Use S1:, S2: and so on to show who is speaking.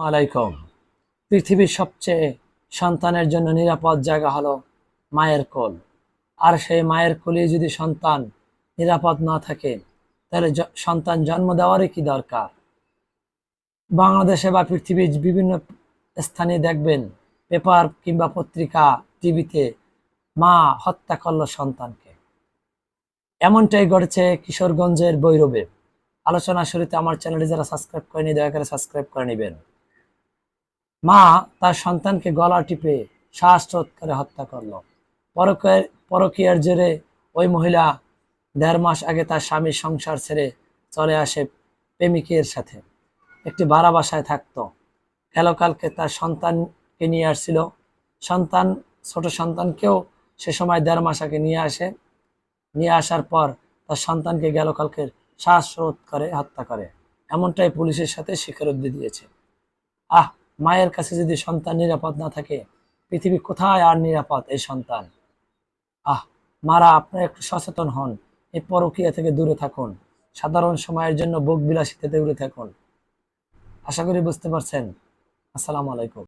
S1: আলাইকুম। পৃথিবীর সবচেয়ে সন্তানের জন্য নিরাপদ জায়গা হলো মায়ের কোল। আর সেই মায়ের কোলে যদি সন্তান নিরাপদ না থাকে, তাহলে সন্তান জন্ম দেওয়ারই কি দরকার? বাংলাদেশে বা পৃথিবীর বিভিন্ন স্থানে দেখবেন পেপার কিংবা পত্রিকা, টিভিতে মা হত্যা করলো সন্তানকে। এমনটাই ঘটেছে কিশোরগঞ্জের ভৈরবে। আলোচনা শুরুতে আমার চ্যানেলটি যারা সাবস্ক্রাইব করেনি, দয়া করে সাবস্ক্রাইব করে নেবেন। মা তার সন্তানকে গলা টিপে শ্বাসরোধ করে হত্যা করলো। পরকীয়ার জেরে ওই মহিলা 1.5 মাস আগে তার স্বামীর সংসার ছেড়ে চলে আসে প্রেমিকের সাথে। একটি ভাড়া বাসায় থাকতো। কালকে তার সন্তানকে নিয়ে আসছিল। ছোট সন্তানকেও সে সময় 1.5 মাস আগে নিয়ে আসার পর তার সন্তানকে কালকে শ্বাসরোধ করে হত্যা করে। এমনটাই পুলিশের সাথে স্বীকারোক্তি দিয়েছে। মায়ের কাছে যদি সন্তান নিরাপদ না থাকে, পৃথিবী কোথায় আর নিরাপদ এই সন্তান? মারা, আপনারা একটু সচেতন হন। এই পরকীয়া থেকে দূরে থাকুন। সাধারণ সময়ের জন্য ভোগ বিলাসিতাতে দূরে থাকুন। আশা করি বুঝতে পারছেন। আসসালামু আলাইকুম।